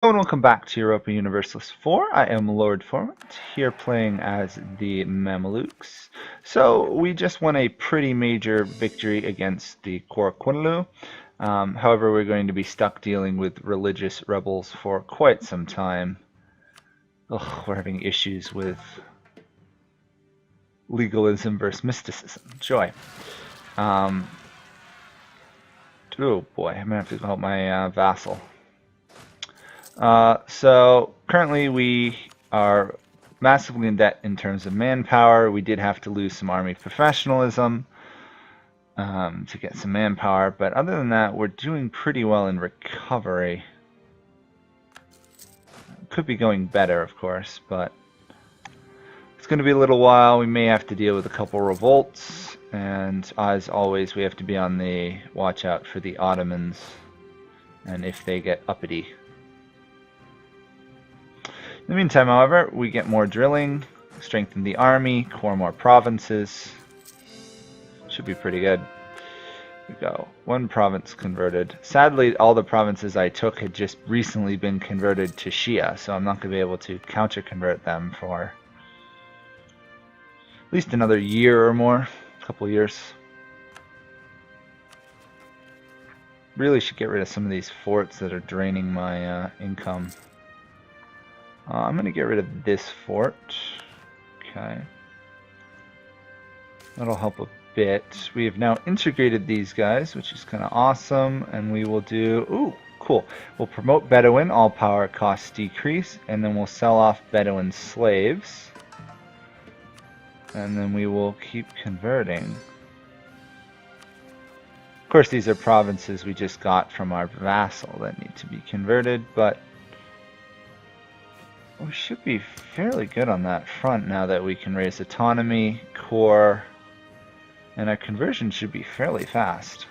Hello and welcome back to Europa Universalis 4. I am Lord Forwind, here playing as the Mamluks. So we just won a pretty major victory against the Korquinlu. However, we're going to be stuck dealing with religious rebels for quite some time. Ugh, we're having issues with legalism versus mysticism. Joy. Oh boy, I'm going to have to help my vassal. So currently we are massively in debt in terms of manpower. We did have to lose some army professionalism to get some manpower, but other than that, we're doing pretty well in recovery. Could be going better, of course, but it's going to be a little while. We may have to deal with a couple revolts, and as always, we have to be on the watch out for the Ottomans, and if they get uppity. In the meantime, however, we get more drilling, strengthen the army, core more provinces. Should be pretty good. Here we go. One province converted. Sadly, all the provinces I took had just recently been converted to Shia, so I'm not going to be able to counter-convert them for at least another year or more. A couple years. Really should get rid of some of these forts that are draining my income. I'm going to get rid of this fort. Okay. That'll help a bit. We have now integrated these guys, which is kind of awesome. And we will do... Ooh, cool. We'll promote Bedouin, all power costs decrease. And then we'll sell off Bedouin slaves. And then we will keep converting. Of course, these are provinces we just got from our vassal that need to be converted, but... we should be fairly good on that front now that we can raise autonomy, core, and our conversion should be fairly fast.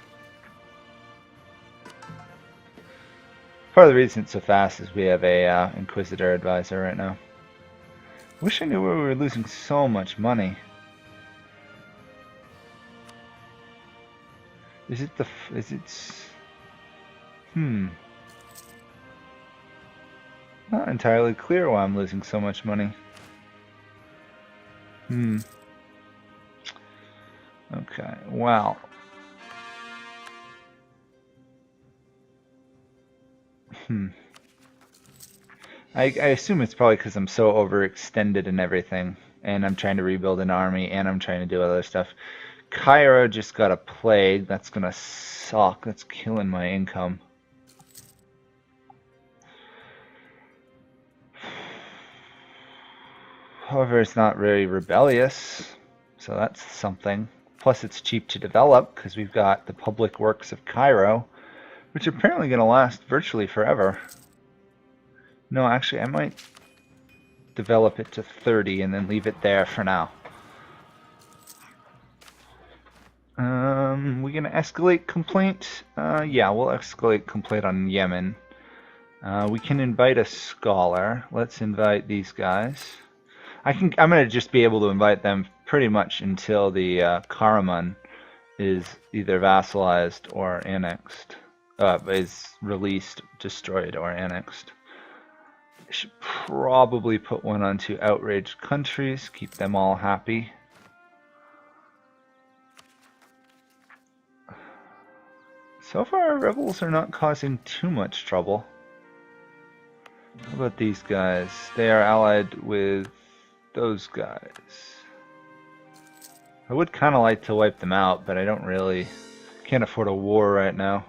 Part of the reason it's so fast is we have a Inquisitor advisor right now. Wish I knew where we were losing so much money. Is it not entirely clear why I'm losing so much money. Okay, well. I assume it's probably because I'm so overextended and everything, and I'm trying to rebuild an army, and I'm trying to do other stuff. Cairo just got a plague. That's gonna suck. That's killing my income. However, it's not very rebellious, so that's something. Plus, it's cheap to develop because we've got the public works of Cairo, which are apparently going to last virtually forever. No, actually, I might develop it to 30 and then leave it there for now. We're going to escalate complaint? Yeah, we'll escalate complaint on Yemen. We can invite a scholar. Let's invite these guys. I'm going to just be able to invite them pretty much until the Karaman is either vassalized or annexed, is released, destroyed, or annexed. I should probably put one onto outraged countries, keep them all happy. So far, our rebels are not causing too much trouble. How about these guys? They are allied with those guys. I would kind of like to wipe them out, but I don't really... can't afford a war right now.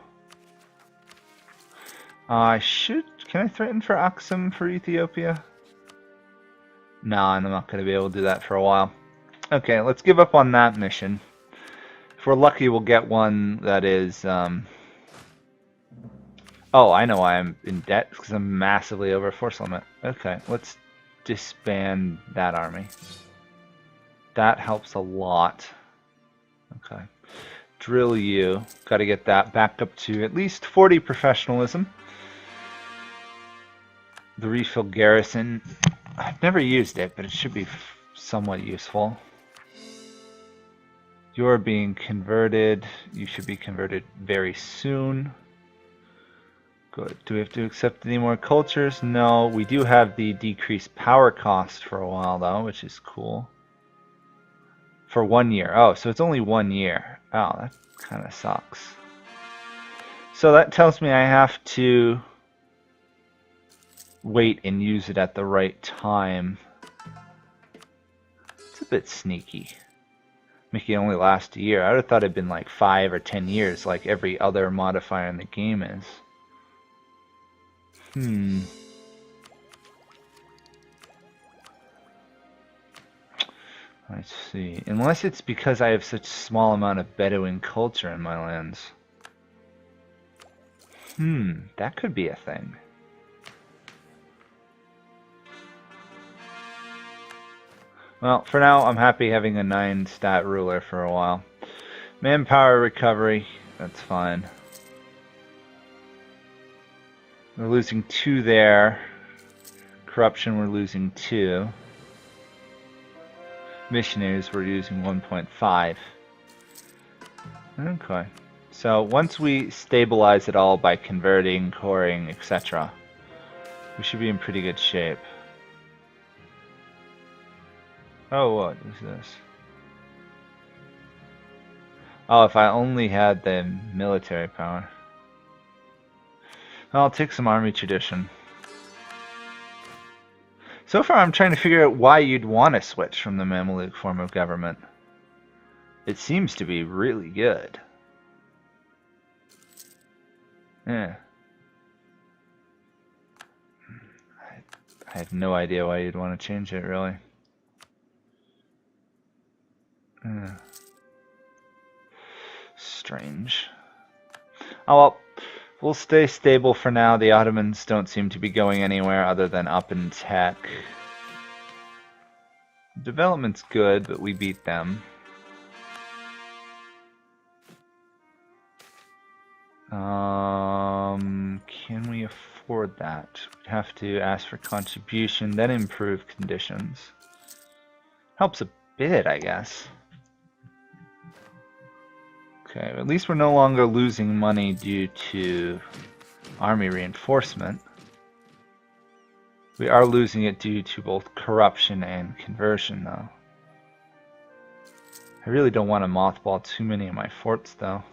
Can I threaten for Aksum for Ethiopia? No, I'm not going to be able to do that for a while. Okay, let's give up on that mission. If we're lucky, we'll get one that is... Oh, I know why I'm in debt, because I'm massively over force limit. Okay, let's disband that army. That helps a lot. Okay. Drill you. Got to get that back up to at least 40 professionalism. The refill garrison. I've never used it, but it should be somewhat useful. You're being converted. You should be converted very soon. Good. Do we have to accept any more cultures? No. We do have the decreased power cost for a while, though, which is cool. For 1 year. Oh, so it's only 1 year. Oh, that kind of sucks. So that tells me I have to wait and use it at the right time. It's a bit sneaky. Making it only last a year. I would have thought it'd been like 5 or 10 years like every other modifier in the game is. Let's see. Unless it's because I have such a small amount of Bedouin culture in my lands. That could be a thing. Well, for now, I'm happy having a 9 stat ruler for a while. Manpower recovery, that's fine. We're losing 2 there. Corruption, we're losing 2. Missionaries, we're using 1.5. Okay. So once we stabilize it all by converting, coring, etc., we should be in pretty good shape. Oh, what is this? Oh, if I only had the military power. I'll take some army tradition. So far I'm trying to figure out why you'd want to switch from the Mamluk form of government. It seems to be really good. Yeah. I have no idea why you'd want to change it, really. Strange. Oh well, we'll stay stable for now. The Ottomans don't seem to be going anywhere other than up in tech. Development's good, but we beat them. Can we afford that? We'd have to ask for contribution, then improve conditions. Helps a bit, I guess. Okay, at least we're no longer losing money due to army reinforcement. We are losing it due to both corruption and conversion, though. I really don't want to mothball too many of my forts, though.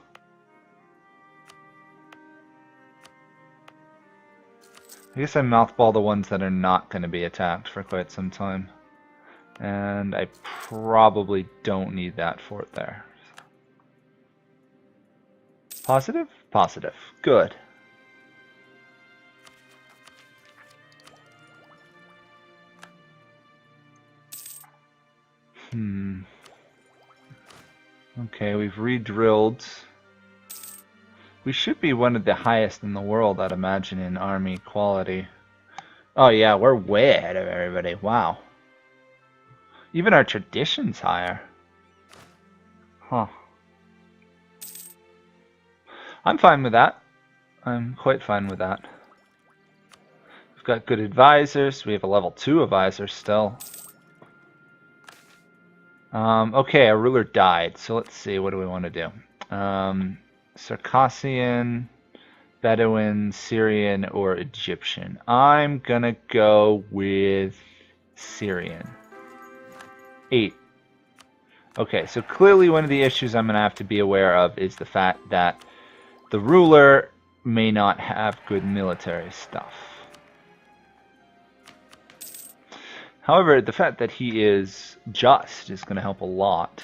I guess I mothball the ones that are not going to be attacked for quite some time. And I probably don't need that fort there. Positive? Positive. Good. Okay, we've re-drilled. We should be one of the highest in the world, I'd imagine, in army quality. Oh yeah, we're way ahead of everybody. Wow. Even our tradition's higher. Huh. I'm fine with that. I'm quite fine with that. We've got good advisors. We have a level 2 advisor still. Okay, our ruler died. So let's see, what do we want to do? Circassian, Bedouin, Syrian, or Egyptian. I'm gonna go with Syrian. 8. Okay, so clearly one of the issues I'm gonna have to be aware of is the fact that the ruler may not have good military stuff. However, the fact that he is just is going to help a lot.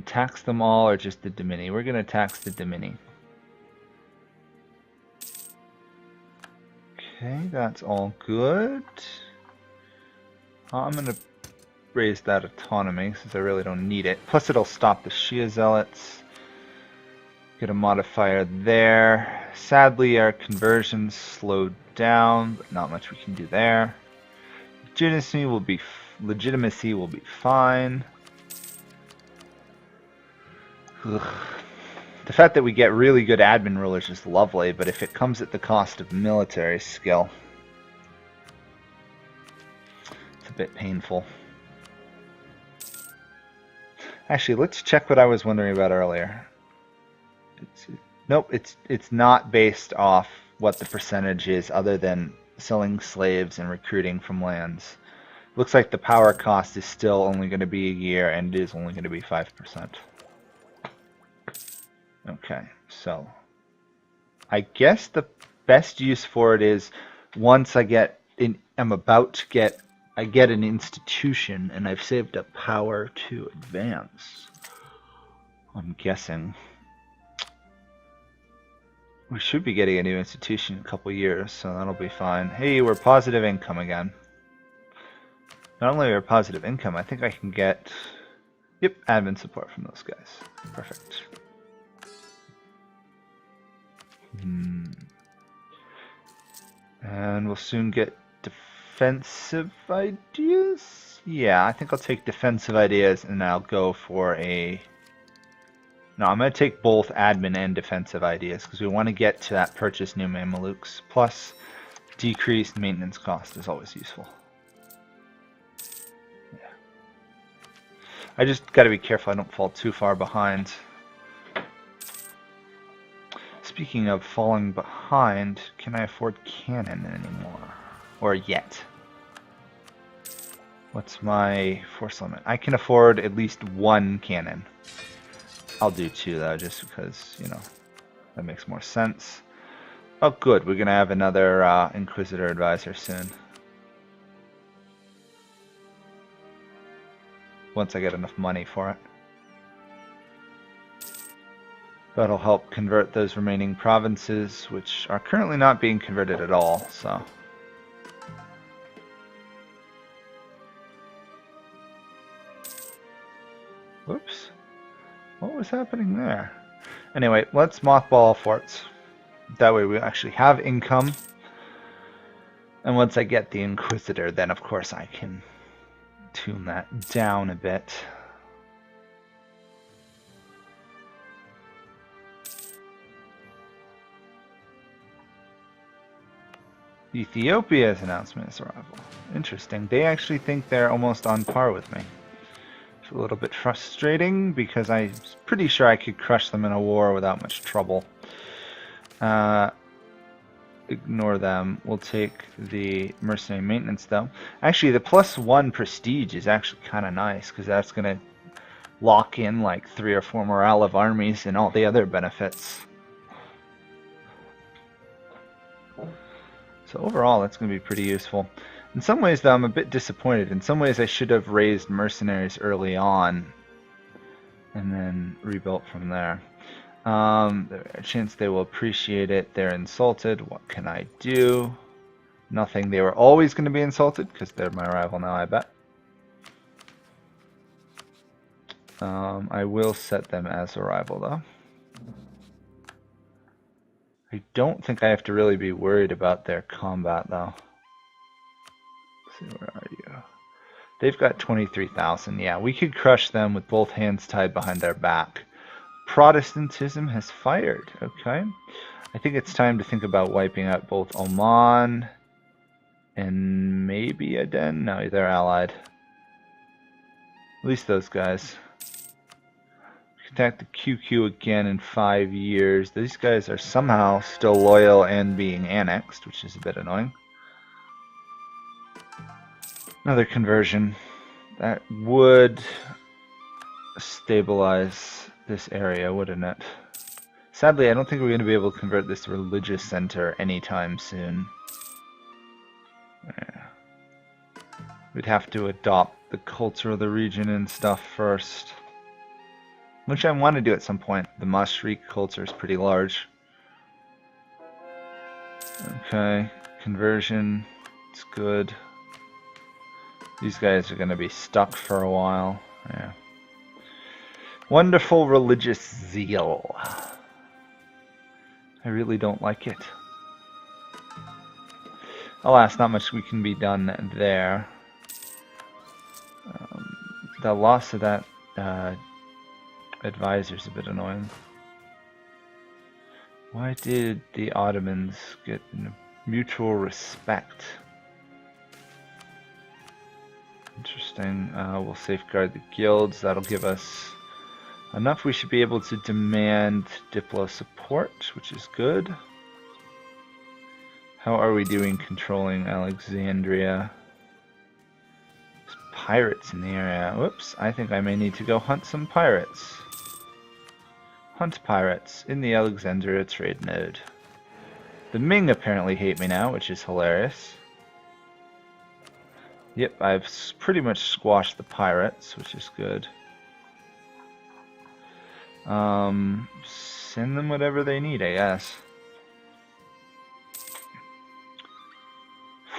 Tax them all or just the Domini? We're going to tax the Domini. Okay, that's all good. I'm going to raise that autonomy since I really don't need it. Plus it'll stop the Shia Zealots. Get a modifier there. Sadly, our conversions slowed down, but not much we can do there. Legitimacy will be fine. Ugh. The fact that we get really good admin rulers is lovely, but if it comes at the cost of military skill, it's a bit painful. Actually, let's check what I was wondering about earlier. Nope, it's not based off what the percentage is other than selling slaves and recruiting from lands. Looks like the power cost is still only going to be a year and it is only going to be 5%. Okay, so I guess the best use for it is once I get in, I get an institution and I've saved up power to advance. I'm guessing we should be getting a new institution in a couple years, so that'll be fine. Hey, we're positive income again. Not only are we positive income, I think I can get, yep, admin support from those guys. Perfect. And we'll soon get defensive ideas? Yeah, I think I'll take defensive ideas and I'll go for a... No, I'm going to take both admin and defensive ideas because we want to get to that purchase new Mamluks. Plus, decreased maintenance cost is always useful. Yeah. I just got to be careful I don't fall too far behind. Speaking of falling behind, can I afford cannon anymore? Or yet? What's my force limit? I can afford at least one cannon. I'll do two though, just because, you know, that makes more sense. Oh good, we're gonna have another Inquisitor advisor soon. Once I get enough money for it. That'll help convert those remaining provinces, which are currently not being converted at all, so. Whoops. What was happening there? Anyway, let's mothball forts. That way we actually have income. And once I get the Inquisitor, then of course I can tune that down a bit. Ethiopia's announcement is arrival. Interesting. They actually think they're almost on par with me. It's a little bit frustrating because I'm pretty sure I could crush them in a war without much trouble. Ignore them. We'll take the mercenary maintenance though. Actually, the +1 prestige is actually kind of nice because that's going to lock in like 3 or 4 morale of armies and all the other benefits. So overall, that's going to be pretty useful. In some ways, though, I'm a bit disappointed. In some ways, I should have raised mercenaries early on and then rebuilt from there. There's a chance they will appreciate it. They're insulted. What can I do? Nothing. They were always going to be insulted because they're my rival now, I bet. I will set them as a rival, though. I don't think I have to really be worried about their combat, though. Let's see, where are you? They've got 23,000. Yeah, we could crush them with both hands tied behind their back. Protestantism has fired. Okay. I think it's time to think about wiping out both Oman and maybe Aden. No, they're allied. At least those guys. Attack the QQ again in 5 years. These guys are somehow still loyal and being annexed, which is a bit annoying. Another conversion. That would stabilize this area, wouldn't it? Sadly, I don't think we're going to be able to convert this religious center anytime soon. Yeah. We'd have to adopt the culture of the region and stuff first. Which I want to do at some point. The Mashriq culture is pretty large. Okay, conversion. It's good. These guys are going to be stuck for a while. Yeah. Wonderful religious zeal. I really don't like it. Alas, not much we can be done there. The loss of that advisor's a bit annoying. Why did the Ottomans get mutual respect? Interesting. We'll safeguard the guilds. That'll give us Enough we should be able to demand Diplo support, which is good. How are we doing controlling Alexandria? There's pirates in the area. Whoops, I think I may need to go hunt some pirates. Hunt pirates in the Alexandria trade node. The Ming apparently hate me now, which is hilarious. Yep, I've pretty much squashed the pirates, which is good. Send them whatever they need, I guess.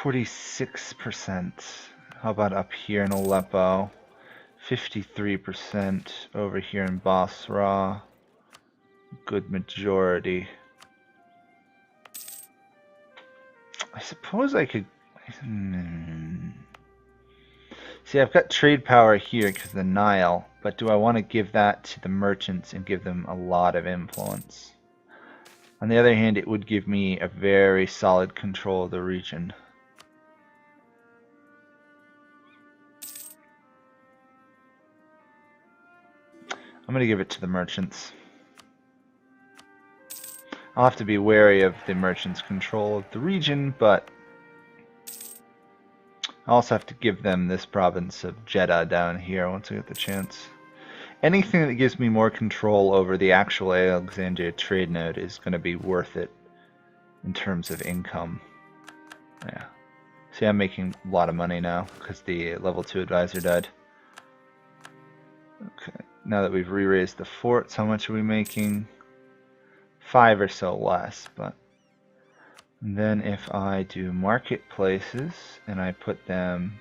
46%. How about up here in Aleppo? 53% over here in Basra. Good majority. I suppose I could... See, I've got trade power here because of the Nile, but do I want to give that to the merchants and give them a lot of influence? On the other hand, it would give me a very solid control of the region. I'm going to give it to the merchants. I'll have to be wary of the merchants' control of the region, but I also have to give them this province of Jeddah down here once I get the chance. Anything that gives me more control over the actual Alexandria trade node is going to be worth it in terms of income. Yeah. See, I'm making a lot of money now because the level 2 advisor died. Okay. Now that we've re-raised the forts, how much are we making? 5 or so less, but then if I do marketplaces and I put them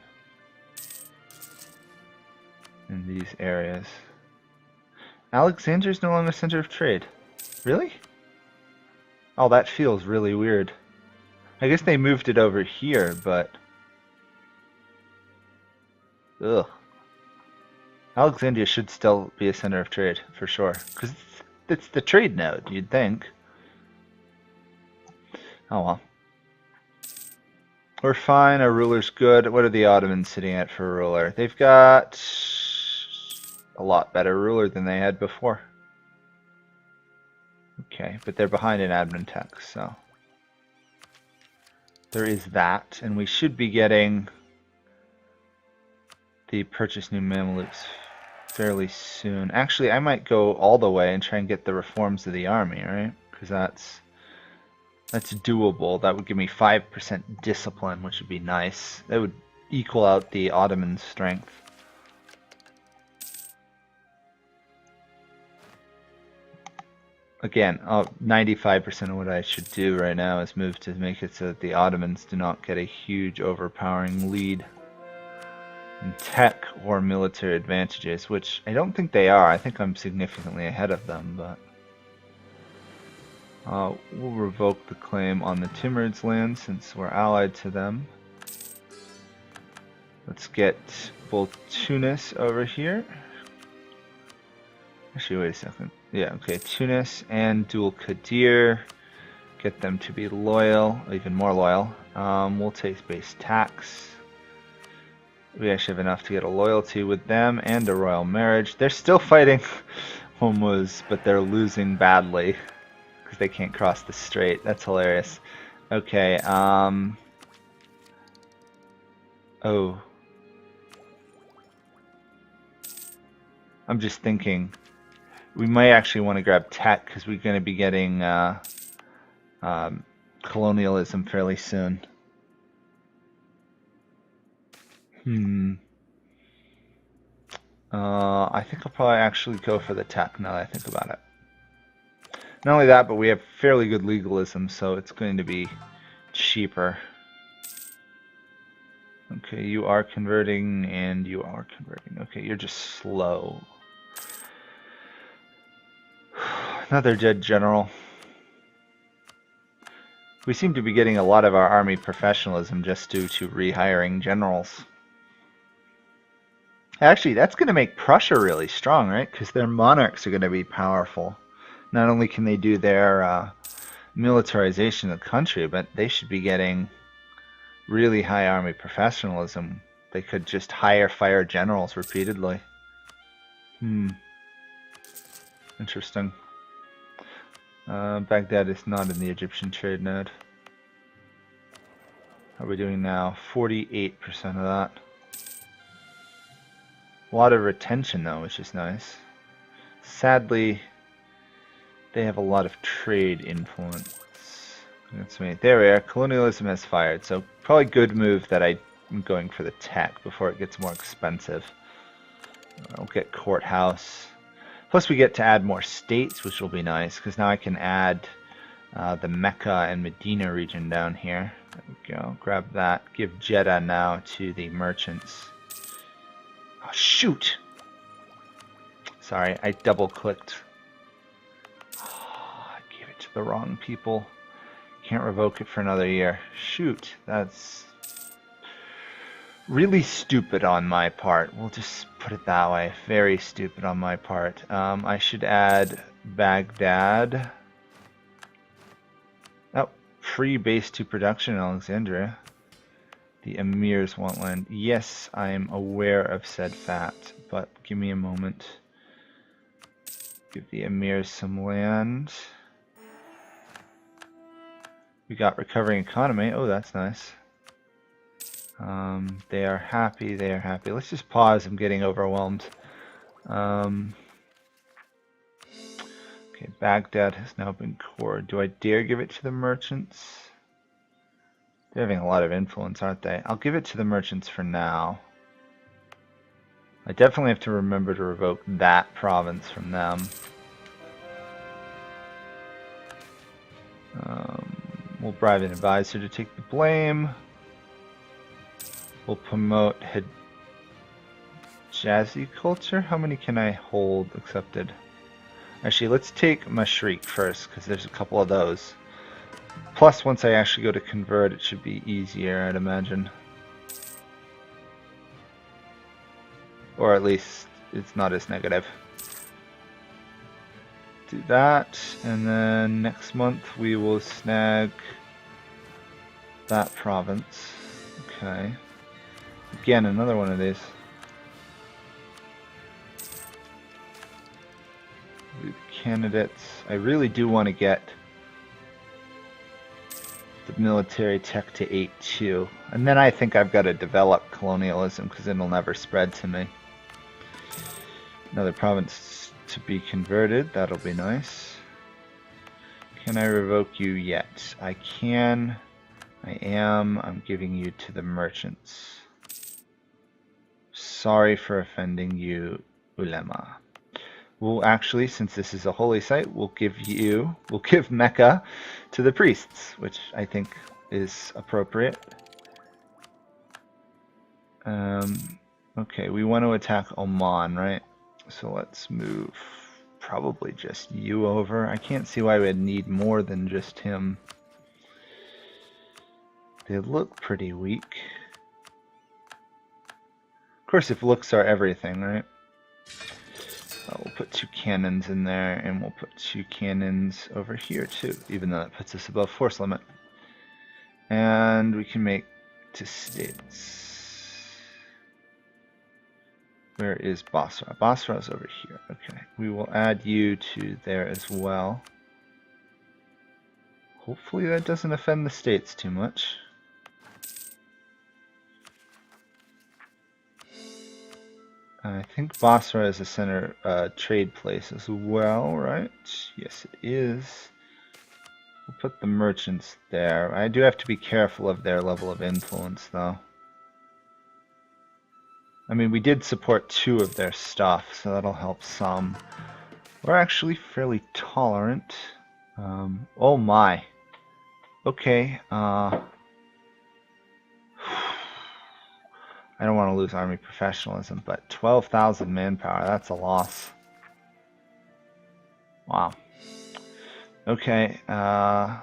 in these areas, Alexandria is no longer a center of trade. Really? Oh, that feels really weird. I guess they moved it over here, but ugh. Alexandria should still be a center of trade, for sure. Because it's the trade node, you'd think. Oh well. We're fine, our ruler's good. What are the Ottomans sitting at for a ruler? They've got a lot better ruler than they had before. Okay, but they're behind in admin tech, so there is that, and we should be getting the purchase new Mamluks fairly soon. Actually, I might go all the way and try and get the reforms of the army, right? Because that's doable. That would give me 5% discipline, which would be nice. That would equal out the Ottoman strength. Again, 95% of what I should do right now is move to make it so that the Ottomans do not get a huge overpowering lead in tech or military advantages, which I don't think they are. I think I'm significantly ahead of them, but we'll revoke the claim on the Timurids land since we're allied to them. Let's get both Tunis over here. Actually, wait a second. Yeah, okay, Tunis and Dul Qadir. Get them to be loyal, even more loyal. We'll take base tax. We actually have enough to get a loyalty with them and a royal marriage. They're still fighting Hormuz, but they're losing badly because they can't cross the strait. That's hilarious. Okay, oh. I'm just thinking, we might actually want to grab tech because we're going to be getting colonialism fairly soon. I think I'll probably actually go for the tech now that I think about it. Not only that, but we have fairly good legalism, so it's going to be cheaper. Okay, you are converting, and you are converting. Okay, you're just slow. Another dead general. We seem to be getting a lot of our army professionalism just due to rehiring generals. Actually, that's going to make Prussia really strong, right? Because their monarchs are going to be powerful. Not only can they do their militarization of the country, but they should be getting really high army professionalism. They could just hire fire generals repeatedly. Interesting. Baghdad is not in the Egyptian trade node. How are we doing now? 48% of that. A lot of retention though, which is nice. Sadly, they have a lot of trade influence. That's me. There we are. Colonialism has fired, so probably good move that I'm going for the tech before it gets more expensive. I'll get courthouse. Plus we get to add more states, which will be nice, because now I can add the Mecca and Medina region down here. There we go. Grab that. Give Jeddah now to the merchants. Oh, shoot! Sorry, I double-clicked. Oh, I gave it to the wrong people. Can't revoke it for another year. Shoot, that's really stupid on my part. We'll just put it that way. Very stupid on my part. I should add Baghdad. Oh, free base to production in Alexandria. The emirs want land. Yes, I am aware of said fact, but give me a moment. Give the emirs some land. We got recovering economy. Oh, that's nice. They are happy. They are happy. Let's just pause. I'm getting overwhelmed. Okay, Baghdad has now been cored. Do I dare give it to the merchants? They're having a lot of influence, aren't they? I'll give it to the merchants for now. I definitely have to remember to revoke that province from them. We'll bribe an advisor to take the blame. We'll promote Hijazi culture. How many can I hold accepted? Actually, let's take Mashriq first, because there's a couple of those. Plus, once I actually go to convert, it should be easier, I'd imagine. Or at least, it's not as negative. Do that, and then next month we will snag that province. Okay. Again, another one of these. The candidates. I really do want to get the military tech to 8-2. And then I think I've got to develop colonialism because it'll never spread to me. Another province to be converted. That'll be nice. Can I revoke you yet? I can. I am. I'm giving you to the merchants. Sorry for offending you, ulema. We'll actually, since this is a holy site, we'll give Mecca to the priests, which I think is appropriate. Okay, we want to attack Oman, right? So let's move probably just you over. I can't see why we'd need more than just him. They look pretty weak. Of course, if looks are everything, right? We'll put 2 cannons in there, and we'll put 2 cannons over here too, even though that puts us above force limit. And we can make 2 states. Where is Basra? Basra is over here. Okay, we will add you to there as well. Hopefully that doesn't offend the states too much. I think Basra is a center trade place as well, right? Yes, it is. We'll put the merchants there. I do have to be careful of their level of influence, though. I mean, we did support 2 of their stuff, so that'll help some. We're actually fairly tolerant. Oh my. Okay. I don't want to lose army professionalism, but 12,000 manpower, that's a loss. Wow. Okay, got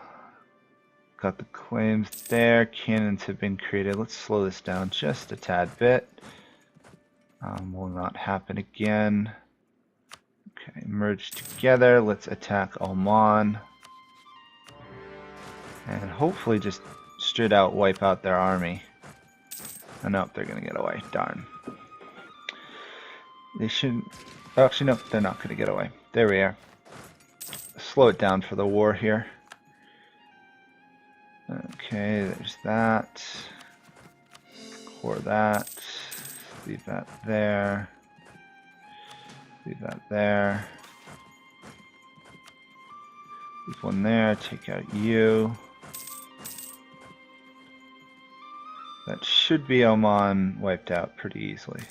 the claims there. Cannons have been created. Let's slow this down just a tad bit. Will not happen again. Okay, merge together. Let's attack Oman. And hopefully just straight out wipe out their army. Oh, nope, they're going to get away. Darn. They shouldn't... Oh, actually, no, they're not going to get away. There we are. slow it down for the war here. Okay, there's that. Core that. Leave that there. Leave that there. Leave one there. Take out you. That should be Oman wiped out pretty easily.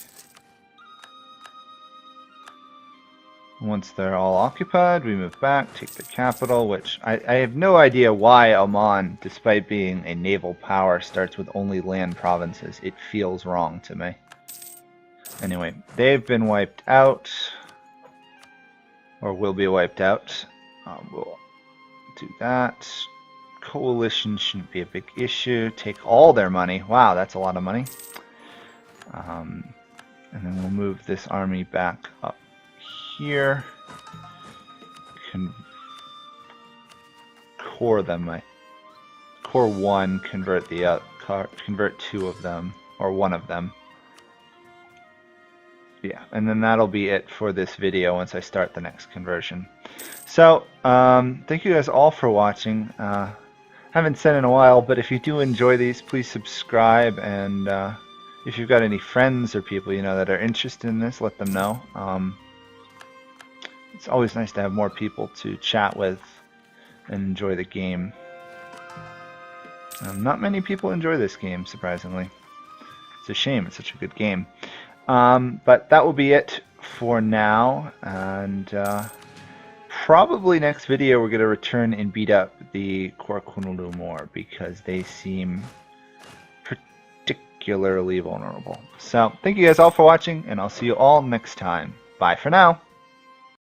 Once they're all occupied, we move back, take the capital, which I have no idea why Oman, despite being a naval power, starts with only land provinces. It feels wrong to me. Anyway, they've been wiped out, or will be wiped out. We'll do that. Coalition shouldn't be a big issue. Take all their money. Wow, that's a lot of money. And then we'll move this army back up here. Core them. Core one. Convert the convert two of them, or one of them. Yeah, and then that'll be it for this video once I start the next conversion. So, thank you guys all for watching. Haven't said in a while, but if you do enjoy these, please subscribe, and if you've got any friends or people you know that are interested in this, let them know. It's always nice to have more people to chat with and enjoy the game. Not many people enjoy this game, surprisingly. It's a shame, it's such a good game. But that will be it for now, and probably next video we're going to return and beat up the Korkunulu more, because they seem particularly vulnerable. So, thank you guys all for watching, and I'll see you all next time. Bye for now.